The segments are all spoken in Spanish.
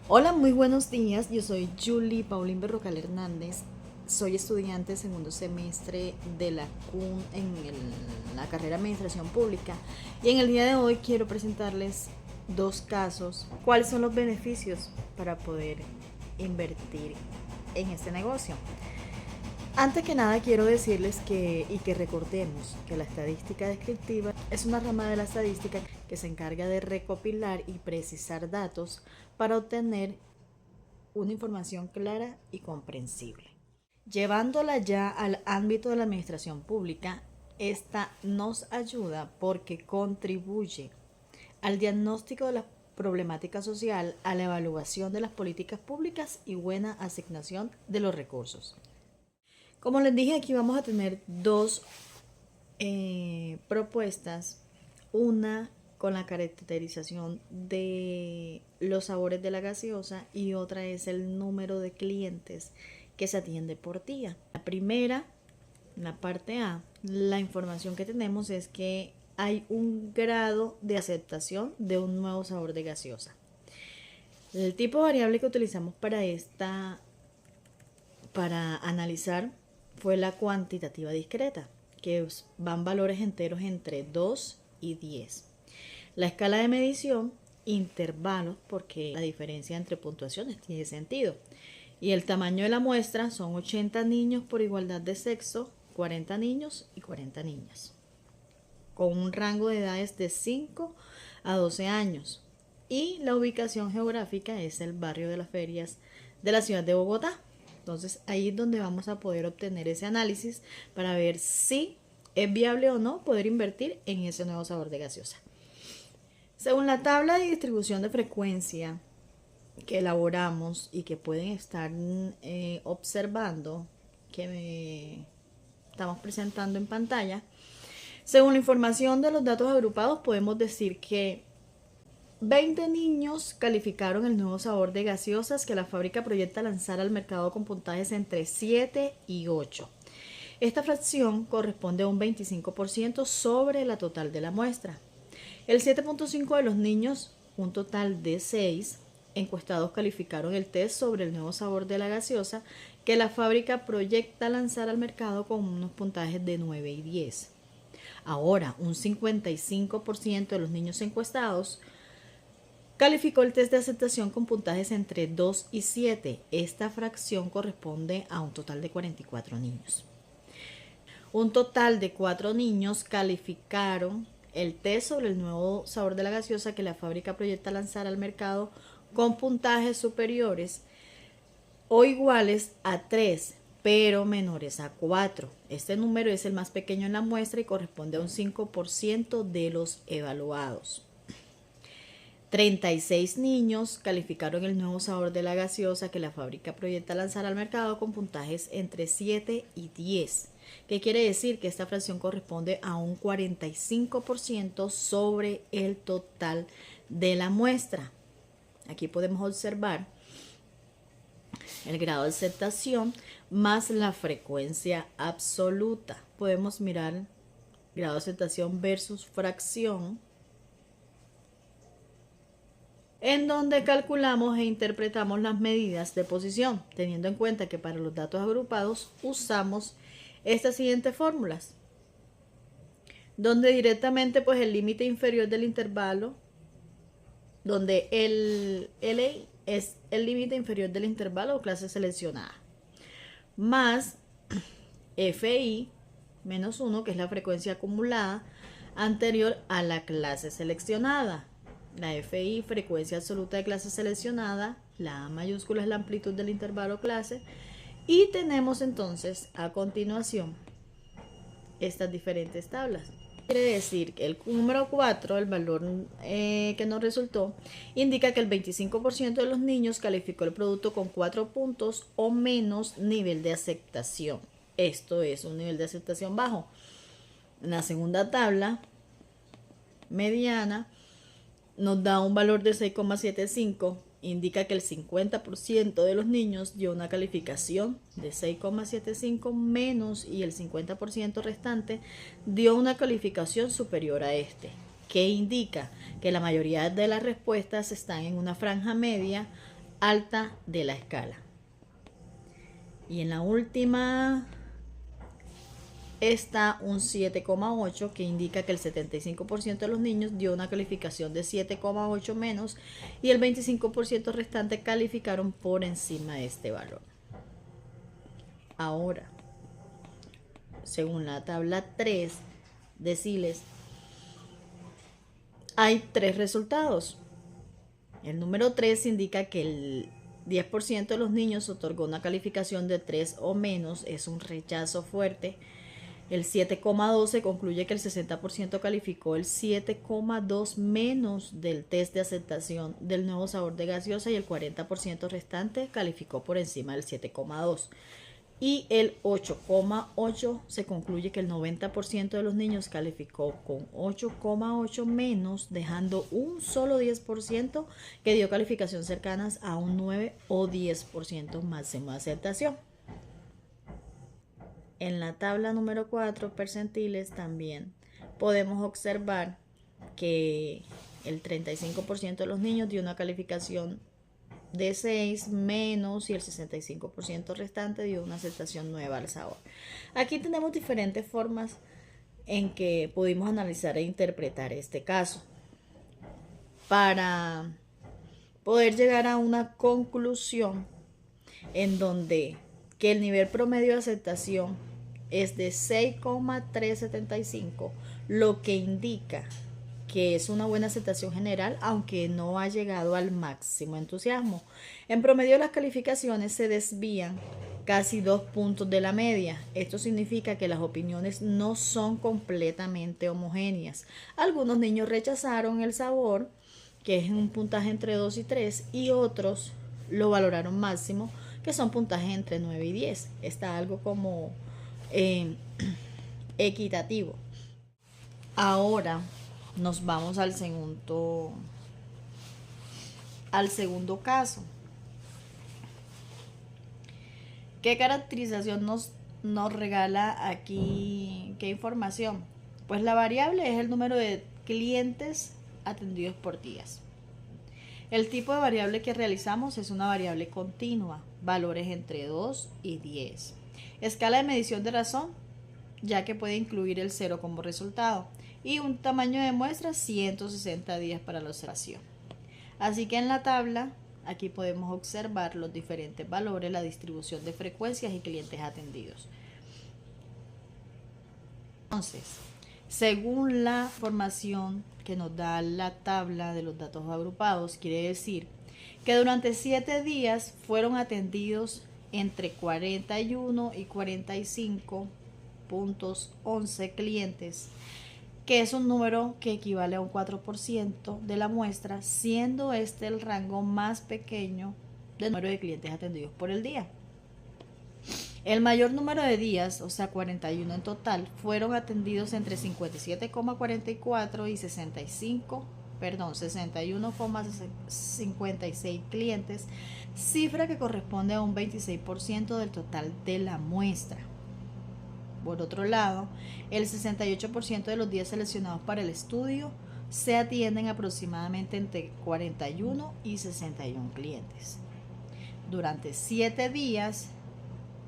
Hola, muy buenos días. Yo soy Julie Paulín Berrocal Hernández. Soy estudiante de segundo semestre de la CUN en la carrera de Administración Pública. Y en el día de hoy quiero presentarles dos casos. ¿Cuáles son los beneficios para poder invertir en este negocio? Antes que nada quiero decirles que recordemos que la estadística descriptiva es una rama de la estadística que se encarga de recopilar y precisar datos para obtener una información clara y comprensible. Llevándola ya al ámbito de la administración pública, esta nos ayuda porque contribuye al diagnóstico de la problemática social, a la evaluación de las políticas públicas y buena asignación de los recursos. Como les dije, aquí vamos a tener dos propuestas. Una con la caracterización de los sabores de la gaseosa y otra es el número de clientes que se atiende por día. La primera, la parte A, la información que tenemos es que hay un grado de aceptación de un nuevo sabor de gaseosa. El tipo de variable que utilizamos para analizar fue la cuantitativa discreta, que van valores enteros entre 2 y 10. La escala de medición, intervalos, porque la diferencia entre puntuaciones tiene sentido. Y el tamaño de la muestra son 80 niños por igualdad de sexo, 40 niños y 40 niñas, con un rango de edades de 5 a 12 años. Y la ubicación geográfica es el barrio de las ferias de la ciudad de Bogotá. Entonces ahí es donde vamos a poder obtener ese análisis para ver si es viable o no poder invertir en ese nuevo sabor de gaseosa. Según la tabla de distribución de frecuencia que elaboramos y que pueden estar observando, que estamos presentando en pantalla, según la información de los datos agrupados, podemos decir que 20 niños calificaron el nuevo sabor de gaseosas que la fábrica proyecta lanzar al mercado con puntajes entre 7 y 8. Esta fracción corresponde a un 25% sobre la total de la muestra. El 7.5 de los niños, un total de 6 encuestados, calificaron el test sobre el nuevo sabor de la gaseosa que la fábrica proyecta lanzar al mercado con unos puntajes de 9 y 10. Ahora, un 55% de los niños encuestados calificó el test de aceptación con puntajes entre 2 y 7. Esta fracción corresponde a un total de 44 niños. Un total de 4 niños calificaron el test sobre el nuevo sabor de la gaseosa que la fábrica proyecta lanzar al mercado con puntajes superiores o iguales a 3, pero menores a 4. Este número es el más pequeño en la muestra y corresponde a un 5% de los evaluados. 36 niños calificaron el nuevo sabor de la gaseosa que la fábrica proyecta lanzar al mercado con puntajes entre 7 y 10. ¿Qué quiere decir? Que esta fracción corresponde a un 45% sobre el total de la muestra. Aquí podemos observar el grado de aceptación más la frecuencia absoluta. Podemos mirar grado de aceptación versus fracción, en donde calculamos e interpretamos las medidas de posición, teniendo en cuenta que para los datos agrupados usamos estas siguientes fórmulas, donde directamente pues el límite inferior del intervalo, donde el LI es el límite inferior del intervalo o clase seleccionada, más FI menos 1, que es la frecuencia acumulada anterior a la clase seleccionada. La FI, frecuencia absoluta de clase seleccionada, la A mayúscula es la amplitud del intervalo clase, y tenemos entonces a continuación estas diferentes tablas. Quiere decir que el número 4, el valor que nos resultó, indica que el 25% de los niños calificó el producto con 4 puntos o menos nivel de aceptación. Esto es un nivel de aceptación bajo. En la segunda tabla, mediana, nos da un valor de 6,75, indica que el 50% de los niños dio una calificación de 6,75 menos y el 50% restante dio una calificación superior a este, que indica que la mayoría de las respuestas están en una franja media alta de la escala. Y en la última está un 7,8, que indica que el 75% de los niños dio una calificación de 7,8 menos y el 25% restante calificaron por encima de este valor. Ahora, según la tabla 3 deciles, hay 3 resultados. El número 3 indica que el 10% de los niños otorgó una calificación de 3 o menos, es un rechazo fuerte. El 7,12 concluye que el 60% calificó el 7,2 menos del test de aceptación del nuevo sabor de gaseosa y el 40% restante calificó por encima del 7,2. Y el 8,8 se concluye que el 90% de los niños calificó con 8,8 menos, dejando un solo 10% que dio calificaciones cercanas a un 9 o 10% máximo de aceptación. En la tabla número 4, percentiles, también podemos observar que el 35% de los niños dio una calificación de 6 menos y el 65% restante dio una aceptación nueva al sabor. Aquí tenemos diferentes formas en que pudimos analizar e interpretar este caso para poder llegar a una conclusión en donde que el nivel promedio de aceptación es de 6,375, lo que indica que es una buena aceptación general, aunque no ha llegado al máximo entusiasmo. En promedio, las calificaciones se desvían casi 2 puntos de la media. Esto significa que las opiniones no son completamente homogéneas. Algunos niños rechazaron el sabor, que es un puntaje entre 2 y 3, y otros lo valoraron máximo, que son puntajes entre 9 y 10. Está algo como equitativo. Ahora nos vamos al segundo caso. ¿Qué caracterización nos regala aquí? ¿Qué información? Pues la variable es el número de clientes atendidos por días. El tipo de variable que realizamos es una variable continua, valores entre 2 y 10. Escala de medición de razón, ya que puede incluir el 0 como resultado, y un tamaño de muestra 160 días para la observación. Así que en la tabla aquí podemos observar los diferentes valores, la distribución de frecuencias y clientes atendidos. Entonces, según la información que nos da la tabla de los datos agrupados, quiere decir que durante 7 días fueron atendidos entre 41 y 45.11 clientes, que es un número que equivale a un 4% de la muestra, siendo este el rango más pequeño del número de clientes atendidos por el día. El mayor número de días, o sea 41 en total, fueron atendidos entre 57,44 y 61,56 clientes, cifra que corresponde a un 26% del total de la muestra. Por otro lado, el 68% de los días seleccionados para el estudio se atienden aproximadamente entre 41 y 61 clientes. Durante 7 días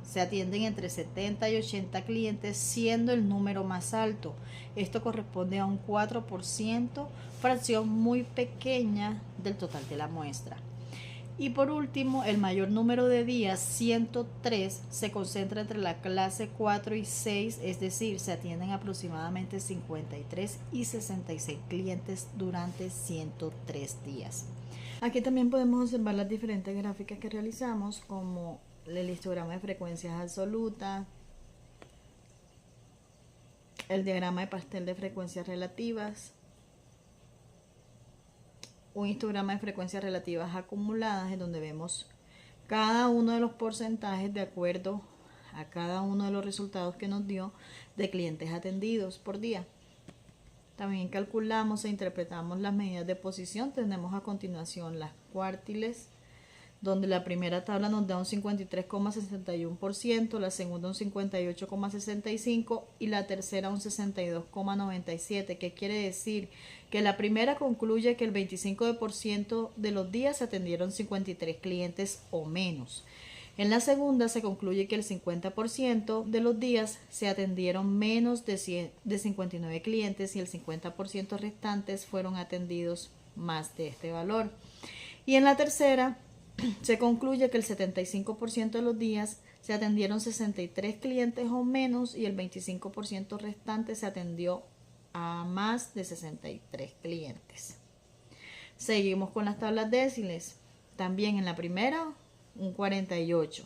se atienden entre 70 y 80 clientes, siendo el número más alto. Esto corresponde a un 4%, fracción muy pequeña del total de la muestra. Y por último, el mayor número de días, 103, se concentra entre la clase 4 y 6, es decir, se atienden aproximadamente 53 y 66 clientes durante 103 días. Aquí también podemos observar las diferentes gráficas que realizamos, como el histograma de frecuencias absolutas, el diagrama de pastel de frecuencias relativas, un histograma de frecuencias relativas acumuladas, en donde vemos cada uno de los porcentajes de acuerdo a cada uno de los resultados que nos dio de clientes atendidos por día. También calculamos e interpretamos las medidas de posición. Tenemos a continuación las cuartiles donde la primera tabla nos da un 53,61%, la segunda un 58,65% y la tercera un 62,97%. ¿Qué quiere decir? Que la primera concluye que el 25% de los días se atendieron 53 clientes o menos. En la segunda se concluye que el 50% de los días se atendieron menos de 59 clientes y el 50% restantes fueron atendidos más de este valor. Y en la tercera se concluye que el 75% de los días se atendieron 63 clientes o menos y el 25% restante se atendió a más de 63 clientes. Seguimos con las tablas déciles. También en la primera un 48.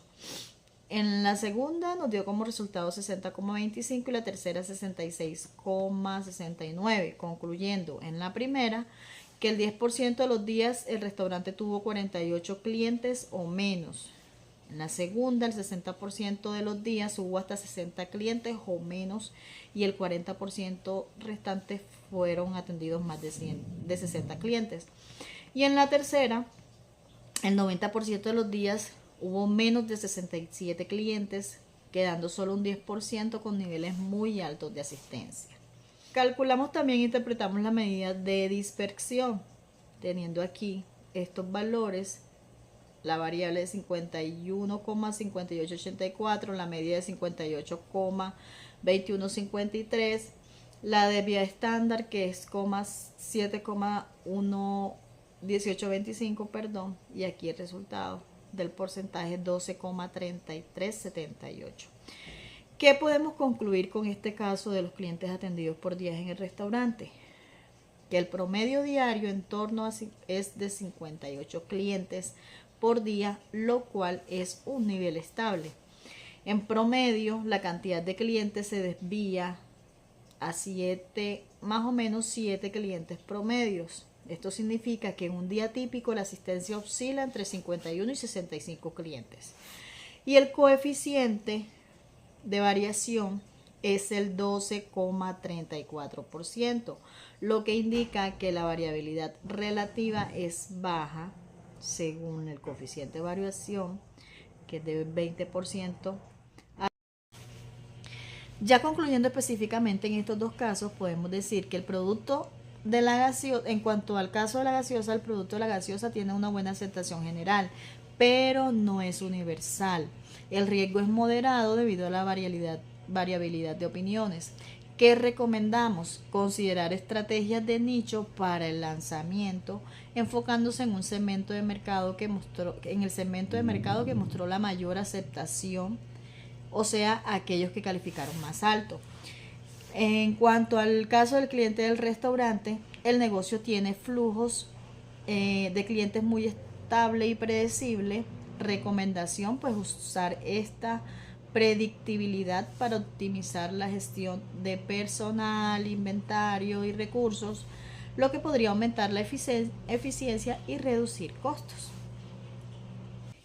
En la segunda nos dio como resultado 60,25 y la tercera 66,69, concluyendo en la primera que el 10% de los días el restaurante tuvo 48 clientes o menos. En la segunda, el 60% de los días hubo hasta 60 clientes o menos y el 40% restantes fueron atendidos más de 60 clientes. Y en la tercera, el 90% de los días hubo menos de 67 clientes, quedando solo un 10% con niveles muy altos de asistencia. Calculamos también e interpretamos la medida de dispersión, teniendo aquí estos valores, la variable de 51,5884, la media de 58,2153, la desviada estándar que es 7,1825, perdón, y aquí el resultado del porcentaje 12,3378. ¿Qué podemos concluir con este caso de los clientes atendidos por días en el restaurante? Que el promedio diario en torno a es de 58 clientes por día, lo cual es un nivel estable. En promedio, la cantidad de clientes se desvía a más o menos 7 clientes promedios. Esto significa que en un día típico la asistencia oscila entre 51 y 65 clientes. Y el coeficiente de variación es el 12,34%, lo que indica que la variabilidad relativa es baja según el coeficiente de variación, que es de 20%. Ya concluyendo específicamente en estos dos casos, podemos decir que el producto de la gaseosa, en cuanto al caso de la gaseosa, el producto de la gaseosa tiene una buena aceptación general, pero no es universal. El riesgo es moderado debido a la variabilidad de opiniones. ¿Qué recomendamos? Considerar estrategias de nicho para el lanzamiento, enfocándose en un segmento de mercado que mostró la mayor aceptación, o sea, aquellos que calificaron más alto. En cuanto al caso del cliente del restaurante, el negocio tiene flujos de clientes muy estable y predecible. Recomendación, pues usar esta predictibilidad para optimizar la gestión de personal, inventario y recursos, lo que podría aumentar la eficiencia y reducir costos.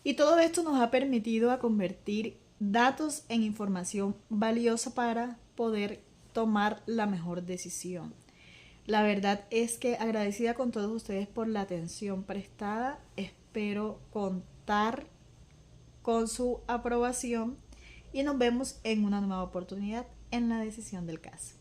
Y todo esto nos ha permitido a convertir datos en información valiosa para poder tomar la mejor decisión. La verdad es que agradecida con todos ustedes por la atención prestada. Espero contar con su aprobación y nos vemos en una nueva oportunidad en la decisión del caso.